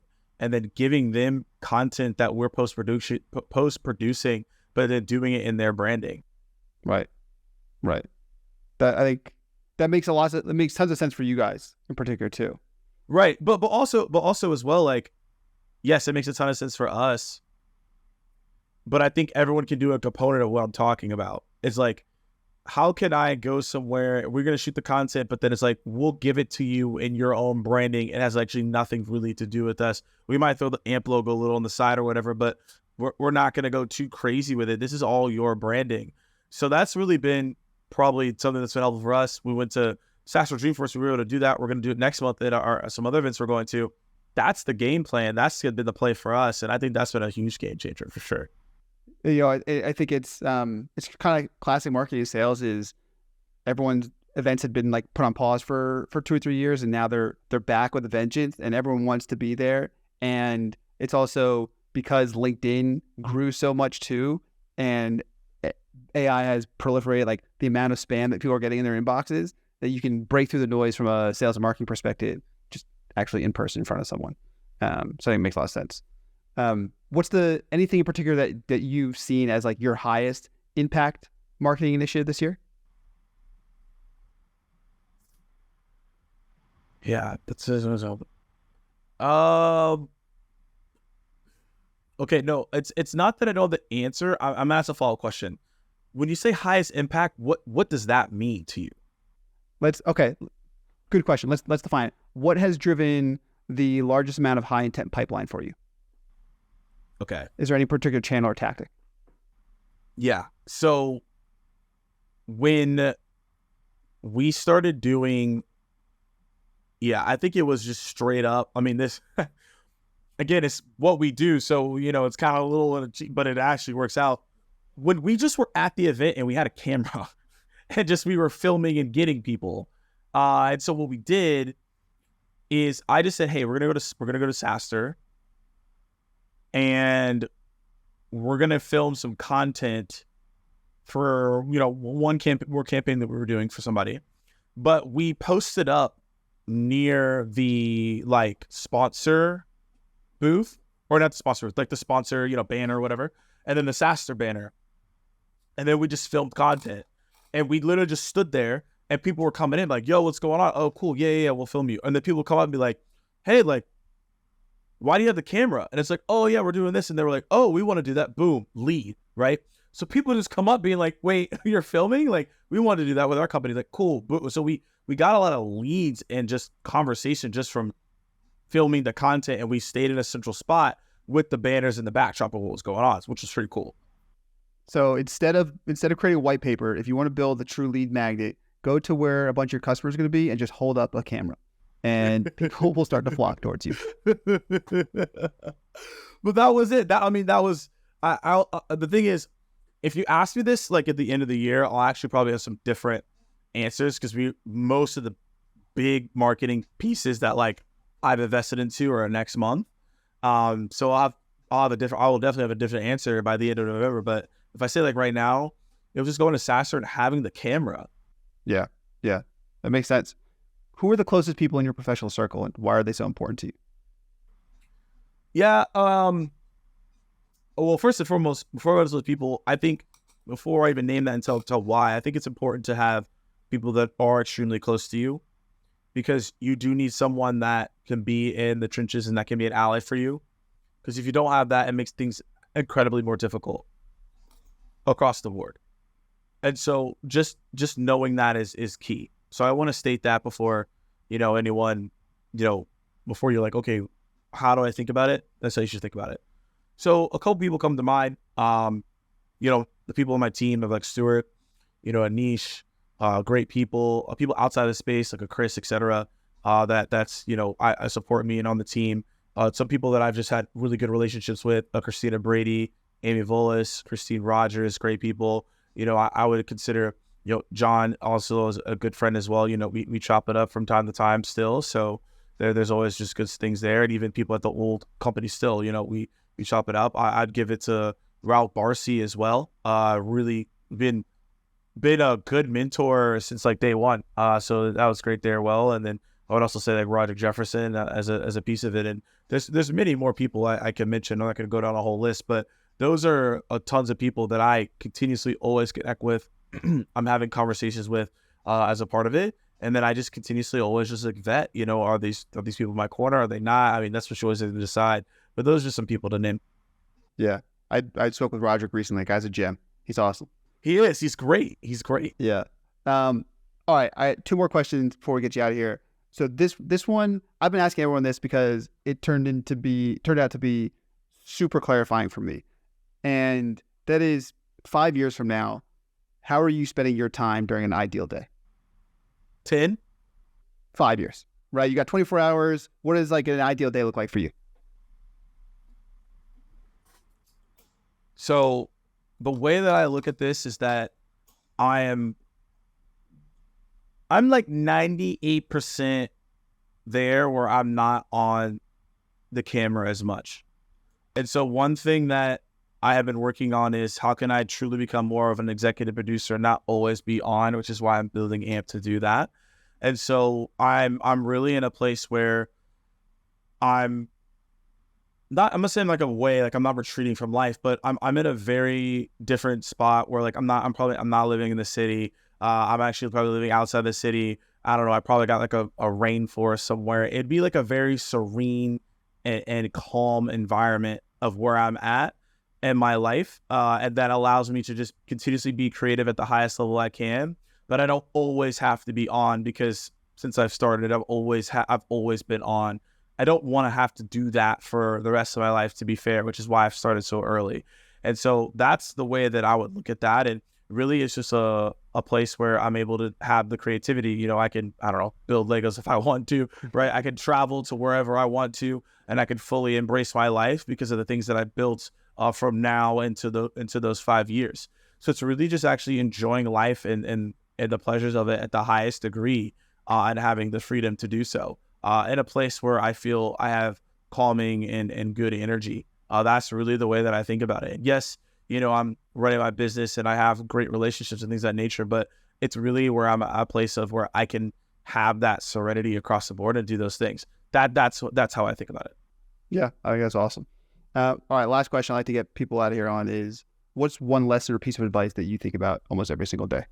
giving them content that we're post-producing, but then doing it in their branding. Right. That, I think that makes tons of sense for you guys in particular too. Right. But also as well, like, yes, it makes a ton of sense for us, but I think everyone can do a component of what I'm talking about. It's like, how can I go somewhere, we're going to shoot the content, but then it's like, we'll give it to you in your own branding. It has actually nothing really to do with us. We might throw the AMP logo a little on the side or whatever, but we're not going to go too crazy with it. This is all your branding. So that's really been probably something that's been helpful for us. We went to Sasser Dreamforce. We were able to do that. We're going to do it next month at some other events we're going to. That's the game plan. That's been the play for us. And I think that's been a huge game changer for sure. You know, I think it's kind of classic marketing sales is everyone's events had been like put on pause for 2 or 3 years, and now they're back with a vengeance, and everyone wants to be there. And it's also because LinkedIn grew so much too, and AI has proliferated, like the amount of spam that people are getting in their inboxes, that you can break through the noise from a sales and marketing perspective just actually in person in front of someone. So I think it makes a lot of sense. What's anything in particular that you've seen as like your highest impact marketing initiative this year? Yeah, that's um. Okay, no, it's not that I know the answer. I'm asking a follow-up question. When you say highest impact, what does that mean to you? Okay, good question. Let's define it. What has driven the largest amount of high intent pipeline for you? Okay. Is there any particular channel or tactic? Yeah. So when we started doing, yeah, I think it was just straight up. I mean, this again, it's what we do. So, it's kind of a little, but it actually works out. When we just were at the event and we had a camera and just we were filming and getting people. And so what we did is I just said, hey, we're gonna go to SaaStr and we're gonna film some content for one campaign that we were doing for somebody, but we posted up near the like sponsor booth, or not the sponsor, like the sponsor banner or whatever, and then the SaaStr banner, and then we just filmed content, and we literally just stood there, and people were coming in like, yo, what's going on? Oh, cool, yeah, we'll film you. And then people would come up and be like, hey, like, why do you have the camera? And it's like, oh yeah, we're doing this. And they were like, oh, we want to do that. Boom, lead, right? So people just come up being like, wait, you're filming? Like, we want to do that with our company. Like, cool. So we got a lot of leads and just conversation just from filming the content, and we stayed in a central spot with the banners in the backdrop of what was going on, which was pretty cool. So instead of creating a white paper, if you want to build a true lead magnet, go to where a bunch of your customers are going to be and just hold up a camera, and people will start to flock towards you. But that was it. The thing is, if you ask me this like at the end of the year, I'll actually probably have some different answers, because most of the big marketing pieces that like I've invested into are next month. So I will definitely have a different answer by the end of November. But if I say like right now, it was just going to SaaStr and having the camera. Yeah, that makes sense. Who are the closest people in your professional circle, and why are they so important to you? Yeah. Well, first and foremost, before I go to those people, I think before I even name that and tell why, I think it's important to have people that are extremely close to you, because you do need someone that can be in the trenches and that can be an ally for you. Because if you don't have that, it makes things incredibly more difficult across the board. And so just knowing that is key. So I want to state that before, anyone, before you're like, okay, how do I think about it? That's how you should think about it. So a couple people come to mind. The people on my team of like Stuart, Anish, great people outside of the space, like a Chris, etc. That's I support me and on the team. Some people that I've just had really good relationships with, Christina Brady, Amy Volas, Christine Rogers, great people. I would consider, John also is a good friend as well. We chop it up from time to time still. So there's always just good things there. And even people at the old company still, we chop it up. I'd give it to Ralph Barcy as well. Really been a good mentor since like day one. So that was great there. Well, and then I would also say like Roger Jefferson as a piece of it. And there's many more people I can mention. I'm not going to go down a whole list, but those are tons of people that I continuously always connect with. I'm having conversations with as a part of it. And then I just continuously always just like vet, are these people in my corner? Are they not? I mean, that's what you always have to decide. But those are some people to name. Yeah. I spoke with Roderick recently. The guy's a gem. He's awesome. He is. He's great. Yeah. All right. I two more questions before we get you out of here. So this one, I've been asking everyone this because it turned out to be super clarifying for me. And that is 5 years from now, how are you spending your time during an ideal day? 10? 5 years, right? You got 24 hours. What does like an ideal day look like for you? So the way that I look at this is that I'm like 98% there where I'm not on the camera as much. And so one thing that I have been working on is how can I truly become more of an executive producer and not always be on, which is why I'm building AMP to do that. And so I'm really in a place where I'm not, I'm gonna say in like a way, like I'm not retreating from life, but I'm in a very different spot where like I'm not living in the city. I'm actually probably living outside the city. I don't know. I probably got like a rainforest somewhere. It'd be like a very serene and calm environment of where I'm at in my life. And that allows me to just continuously be creative at the highest level I can. But I don't always have to be on, because since I've started, I've always been on. I don't want to have to do that for the rest of my life, to be fair, which is why I've started so early. And so that's the way that I would look at that. And really, it's just a place where I'm able to have the creativity. You know, I don't know, build Legos if I want to, right? I can travel to wherever I want to, and I can fully embrace my life because of the things that I built from now into those 5 years. So it's really just actually enjoying life and the pleasures of it at the highest degree, and having the freedom to do so in a place where I feel I have calming and good energy. That's really the way that I think about it. Yes, you know, I'm running my business and I have great relationships and things of that nature, but it's really where I'm at a place of where I can have that serenity across the board and do those things. That's how I think about it. Yeah, I think that's awesome. All right, last question I'd like to get people out of here on is, what's one lesson or piece of advice that you think about almost every single day?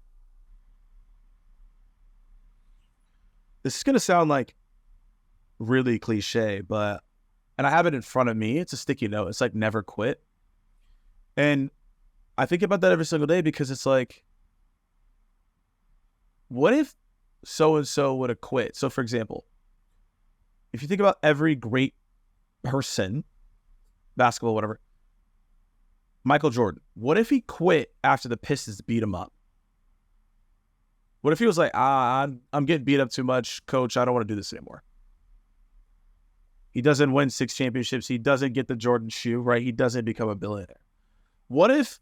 This is going to sound like really cliche, and I have it in front of me. It's a sticky note. It's like, never quit. And I think about that every single day, because it's like, what if so-and-so would have quit? So for example, if you think about every great person, basketball, whatever, Michael Jordan, what if he quit after the Pistons beat him up? What if he was like, I'm getting beat up too much, coach, I don't want to do this anymore? He doesn't win 6 championships. He doesn't get the Jordan shoe, right? He doesn't become a billionaire. What if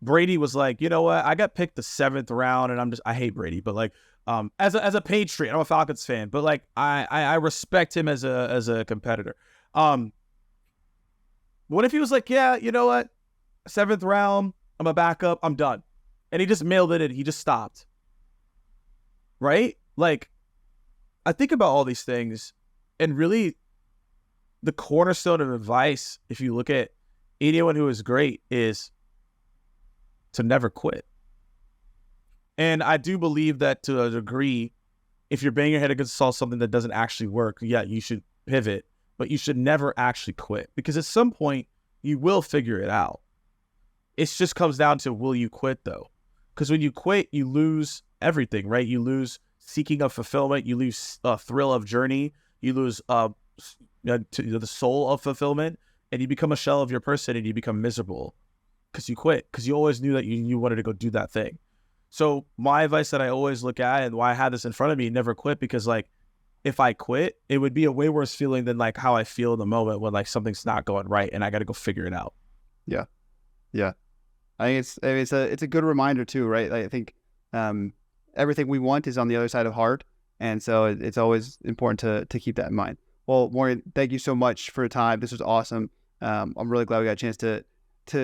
Brady was like, you know what? I got picked the 7th round, and I hate Brady, but like, as a Patriot, I'm a Falcons fan, but like, I respect him as a competitor. What if he was like, yeah, you know what? 7th round, I'm a backup, I'm done. And he just mailed it in. He just stopped. Right? Like, I think about all these things, and really the cornerstone of advice, if you look at anyone who is great, is to never quit. And I do believe that to a degree, if you're banging your head against something that doesn't actually work, yeah, you should pivot, but you should never actually quit, because at some point you will figure it out. It just comes down to, will you quit though? Because when you quit, you lose everything, right? You lose seeking of fulfillment, you lose thrill of journey, you lose the soul of fulfillment, and you become a shell of your person, and you become miserable because you quit, because you always knew that you wanted to go do that thing. So my advice that I always look at, and why I had this in front of me, never quit, because like, if I quit, it would be a way worse feeling than like how I feel in the moment when like something's not going right and I got to go figure it out. Yeah. Yeah. I think it's a good reminder too, right? I think everything we want is on the other side of hard. And so it's always important to keep that in mind. Well, Morgan, thank you so much for your time. This was awesome. I'm really glad we got a chance to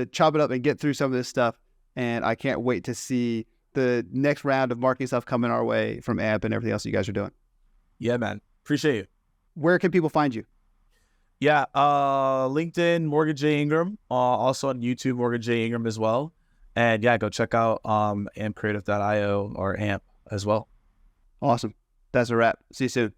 chop it up and get through some of this stuff. And I can't wait to see the next round of marketing stuff coming our way from AMP and everything else you guys are doing. Yeah, man. Appreciate you. Where can people find you? Yeah, LinkedIn, Morgan J. Ingram. Also on YouTube, Morgan J. Ingram as well. And yeah, go check out ampcreative.io or AMP as well. Awesome. That's a wrap. See you soon.